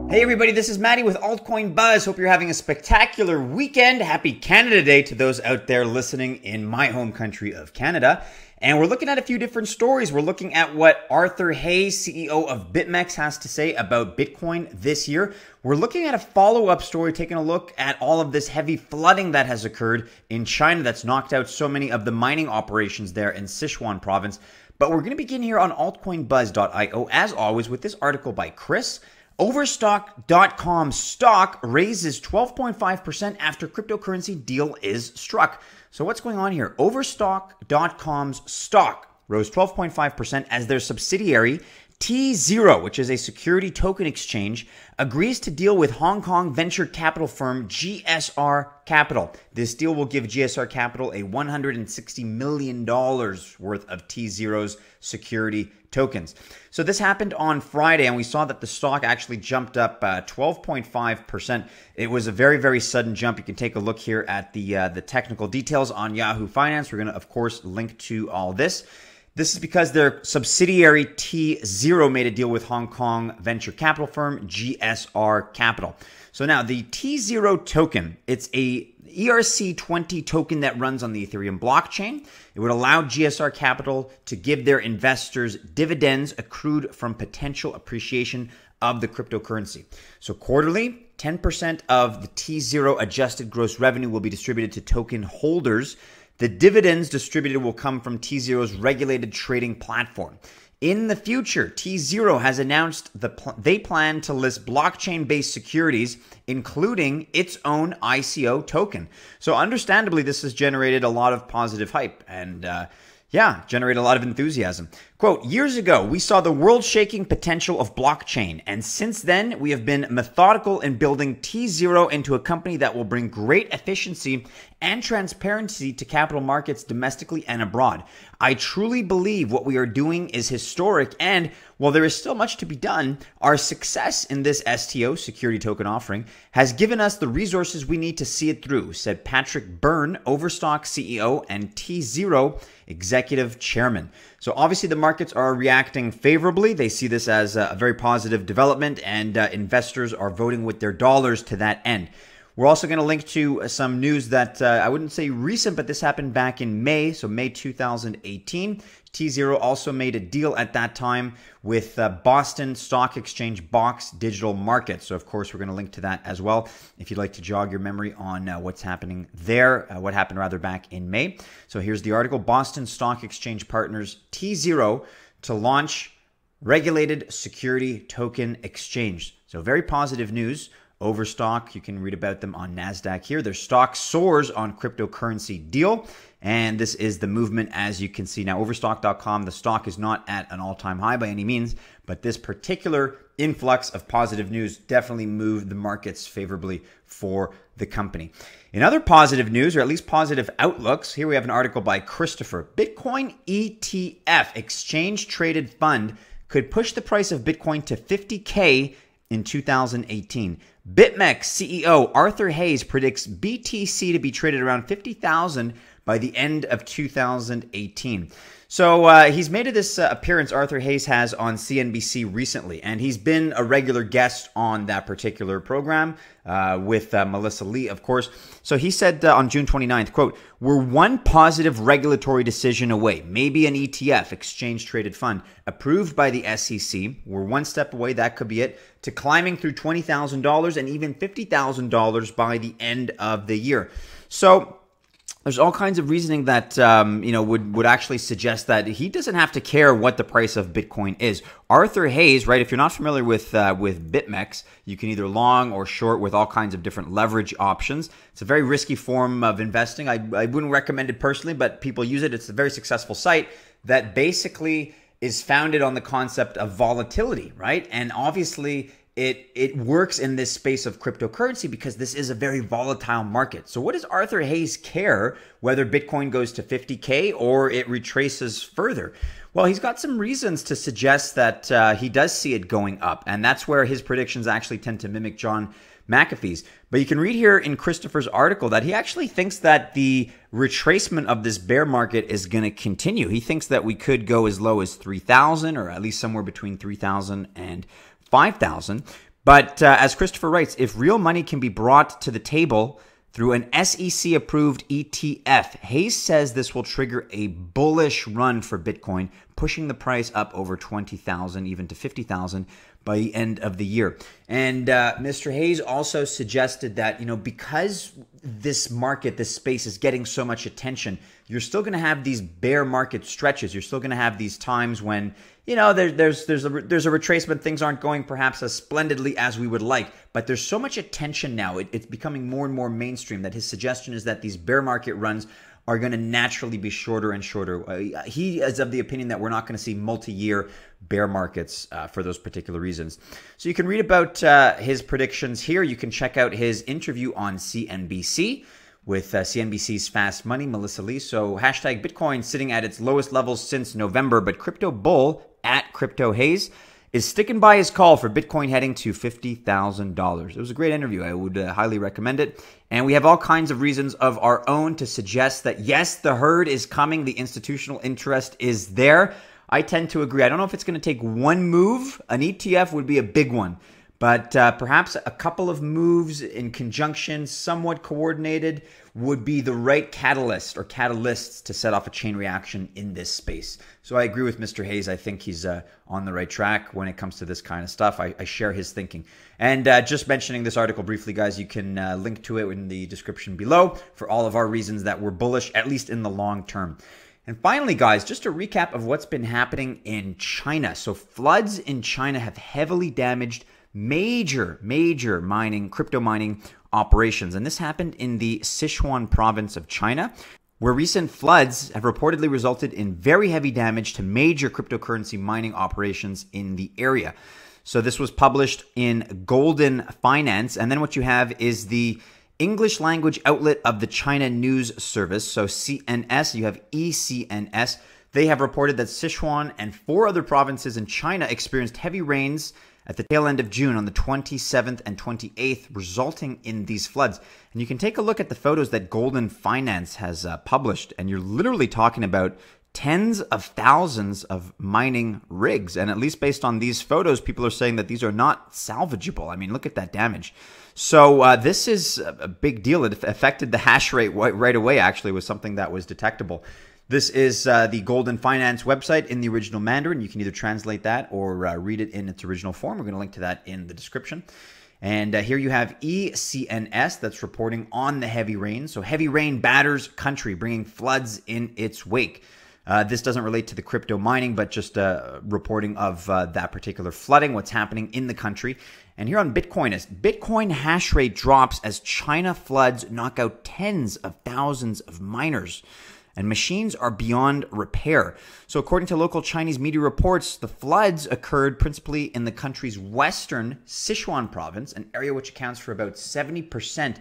Hey everybody, this is Mattie with Altcoin Buzz. Hope you're having a spectacular weekend. Happy Canada Day to those out there listening in my home country of Canada. And we're looking at a few different stories. We're looking at what Arthur Hayes, CEO of BitMEX, has to say about Bitcoin this year. We're looking at a follow-up story, taking a look at all of this heavy flooding that has occurred in China that's knocked out so many of the mining operations there in Sichuan province. But we're going to begin here on altcoinbuzz.io, as always, with this article by Chris. Overstock.com stock raises 12.5% after cryptocurrency deal is struck. So what's going on here? Overstock.com's stock rose 12.5% as their subsidiary tZero, which is a security token exchange, agrees to deal with Hong Kong venture capital firm GSR Capital. This deal will give GSR Capital a $160 million worth of tZero's security tokens. So this happened on Friday, and we saw that the stock actually jumped up 12.5%. It was a very, very sudden jump. You can take a look here at the technical details on Yahoo Finance. We're going to, of course, link to all this. This is because their subsidiary tZero made a deal with Hong Kong venture capital firm GSR Capital. So now the tZero token, it's a ERC20 token that runs on the Ethereum blockchain. It would allow GSR Capital to give their investors dividends accrued from potential appreciation of the cryptocurrency. So quarterly, 10% of the tZero adjusted gross revenue will be distributed to token holders. The dividends distributed will come from tZero's regulated trading platform. In the future, tZero has announced they plan to list blockchain-based securities, including its own ICO token. So understandably, this has generated a lot of positive hype and generated a lot of enthusiasm. Quote, years ago, we saw the world-shaking potential of blockchain, and since then, we have been methodical in building tZero into a company that will bring great efficiency and transparency to capital markets domestically and abroad. I truly believe what we are doing is historic, and while there is still much to be done, our success in this STO, security token offering, has given us the resources we need to see it through, said Patrick Byrne, Overstock CEO and tZero executive chairman. So obviously the markets are reacting favorably. They see this as a very positive development, and investors are voting with their dollars to that end. We're also going to link to some news that I wouldn't say recent, but this happened back in May, so May 2018. tZero also made a deal at that time with Boston Stock Exchange Box Digital Markets. So, of course, we're going to link to that as well if you'd like to jog your memory on what's happening there, what happened rather back in May. So here's the article. Boston Stock Exchange partners tZero to launch regulated security token exchange. So very positive news. Overstock, you can read about them on NASDAQ here. Their stock soars on cryptocurrency deal. And this is the movement, as you can see. Now, Overstock.com, the stock is not at an all-time high by any means, but this particular influx of positive news definitely moved the markets favorably for the company. In other positive news, or at least positive outlooks, here we have an article by Christopher. Bitcoin ETF, exchange-traded fund, could push the price of Bitcoin to 50K in 2018. BitMEX CEO Arthur Hayes predicts BTC to be traded around 50,000 by the end of 2018. So he's made this appearance, Arthur Hayes has, on CNBC recently, and he's been a regular guest on that particular program with Melissa Lee, of course. So he said on June 29th, quote, we're one positive regulatory decision away, maybe an ETF, exchange-traded fund, approved by the SEC. We're one step away, that could be it, to climbing through $20,000 and even $50,000 by the end of the year. So there's all kinds of reasoning that would actually suggest that he doesn't have to care what the price of Bitcoin is. Arthur Hayes, right? If you're not familiar with BitMEX, you can either long or short with all kinds of different leverage options. It's a very risky form of investing. I wouldn't recommend it personally, but people use it. It's a very successful site that basically is founded on the concept of volatility, right? And obviously, it works in this space of cryptocurrency because this is a very volatile market. So what does Arthur Hayes care whether Bitcoin goes to 50K or it retraces further? Well, he's got some reasons to suggest that he does see it going up. And that's where his predictions actually tend to mimic John McAfee's. But you can read here in Christopher's article that he actually thinks that the retracement of this bear market is going to continue. He thinks that we could go as low as 3,000 or at least somewhere between 3,000 and 5,000. But as Christopher writes, if real money can be brought to the table through an SEC-approved ETF, Hayes says this will trigger a bullish run for Bitcoin, pushing the price up over 20,000, even to 50,000 by the end of the year. And Mr. Hayes also suggested that, because this market, this space is getting so much attention, you're still going to have these bear market stretches. You're still going to have these times when, there's a retracement. Things aren't going perhaps as splendidly as we would like, but there's so much attention now. It's becoming more and more mainstream that his suggestion is that these bear market runs are going to naturally be shorter and shorter. He is of the opinion that we're not going to see multi-year bear markets for those particular reasons. So you can read about his predictions here. You can check out his interview on CNBC with CNBC's Fast Money, Melissa Lee. So hashtag Bitcoin sitting at its lowest levels since November, but Crypto Bull at Crypto Hayes is sticking by his call for Bitcoin heading to $50,000. It was a great interview. I would highly recommend it. And we have all kinds of reasons of our own to suggest that, yes, the herd is coming. The institutional interest is there. I tend to agree. I don't know if it's going to take one move. An ETF would be a big one. But perhaps a couple of moves in conjunction, somewhat coordinated, would be the right catalyst or catalysts to set off a chain reaction in this space. So I agree with Mr. Hayes. I think he's on the right track when it comes to this kind of stuff. I share his thinking. And just mentioning this article briefly, guys, you can link to it in the description below for all of our reasons that we're bullish, at least in the long term. And finally, guys, just a recap of what's been happening in China. So floods in China have heavily damaged major crypto mining operations. And this happened in the Sichuan province of China, where recent floods have reportedly resulted in very heavy damage to major cryptocurrency mining operations in the area. So this was published in Golden Finance. And then what you have is the English language outlet of the China News Service. So CNS, you have ECNS. They have reported that Sichuan and 4 other provinces in China experienced heavy rains at the tail end of June on the 27th and 28th, resulting in these floods. And you can take a look at the photos that Golden Finance has published, and you're literally talking about tens of thousands of mining rigs. And at least based on these photos, people are saying that these are not salvageable. I mean, look at that damage. So this is a big deal. It affected the hash rate right away, actually, was something that was detectable. This is the Golden Finance website in the original Mandarin. You can either translate that or read it in its original form. We're going to link to that in the description. And here you have ECNS that's reporting on the heavy rain. So heavy rain batters country, bringing floods in its wake. This doesn't relate to the crypto mining, but just reporting of that particular flooding, what's happening in the country. And here on Bitcoinist, Bitcoin hash rate drops as China floods knock out tens of thousands of miners. And machines are beyond repair. So according to local Chinese media reports, the floods occurred principally in the country's western Sichuan province, an area which accounts for about 70%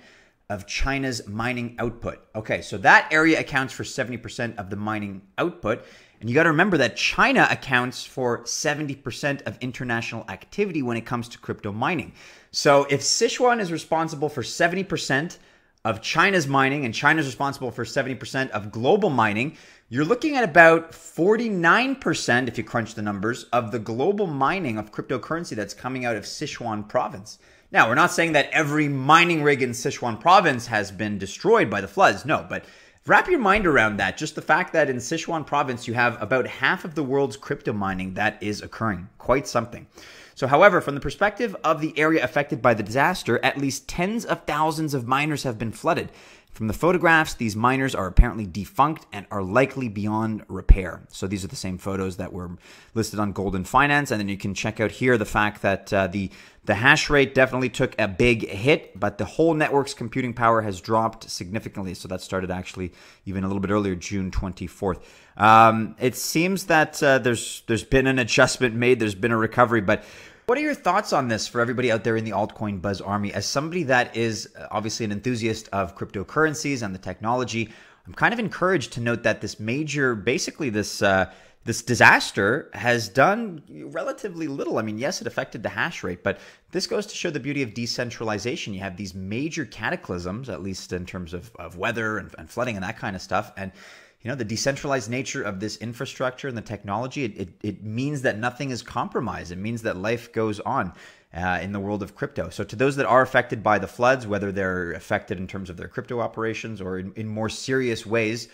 of China's mining output. Okay, so that area accounts for 70% of the mining output. And you got to remember that China accounts for 70% of international activity when it comes to crypto mining. So if Sichuan is responsible for 70% of China's mining, and China's responsible for 70% of global mining, you're looking at about 49%, if you crunch the numbers, of the global mining of cryptocurrency that's coming out of Sichuan province. Now, we're not saying that every mining rig in Sichuan province has been destroyed by the floods, no, but wrap your mind around that. Just the fact that in Sichuan province, you have about half of the world's crypto mining that is occurring. Quite something. So, however, from the perspective of the area affected by the disaster, at least tens of thousands of miners have been flooded. From the photographs, these miners are apparently defunct and are likely beyond repair. So these are the same photos that were listed on Golden Finance. And then you can check out here the fact that the hash rate definitely took a big hit, but the whole network's computing power has dropped significantly. So that started actually even a little bit earlier, June 24th. It seems that there's been an adjustment made. There's been a recovery, but what are your thoughts on this for everybody out there in the altcoin buzz army? As somebody that is obviously an enthusiast of cryptocurrencies and the technology, I'm kind of encouraged to note that this major, basically this disaster has done relatively little. I mean, yes, it affected the hash rate, but this goes to show the beauty of decentralization. You have these major cataclysms, at least in terms of weather and flooding and that kind of stuff. And the decentralized nature of this infrastructure and the technology, it means that nothing is compromised. It means that life goes on in the world of crypto. So to those that are affected by the floods, whether they're affected in terms of their crypto operations or in more serious ways,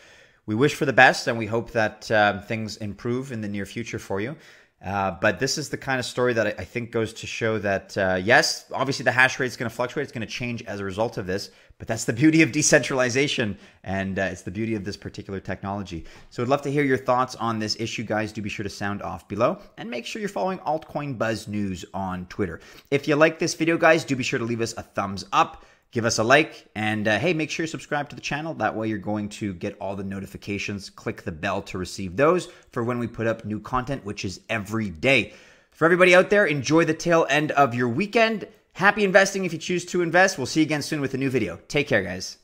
we wish for the best, and we hope that things improve in the near future for you. But this is the kind of story that I think goes to show that, yes, obviously the hash rate is going to fluctuate. It's going to change as a result of this. But that's the beauty of decentralization, and it's the beauty of this particular technology. So I'd love to hear your thoughts on this issue, guys. Do be sure to sound off below, and make sure you're following Altcoin Buzz News on Twitter. If you like this video, guys, do be sure to leave us a thumbs up. Give us a like, and hey, make sure you subscribe to the channel. That way you're going to get all the notifications. Click the bell to receive those for when we put up new content, which is every day. For everybody out there, enjoy the tail end of your weekend. Happy investing if you choose to invest. We'll see you again soon with a new video. Take care, guys.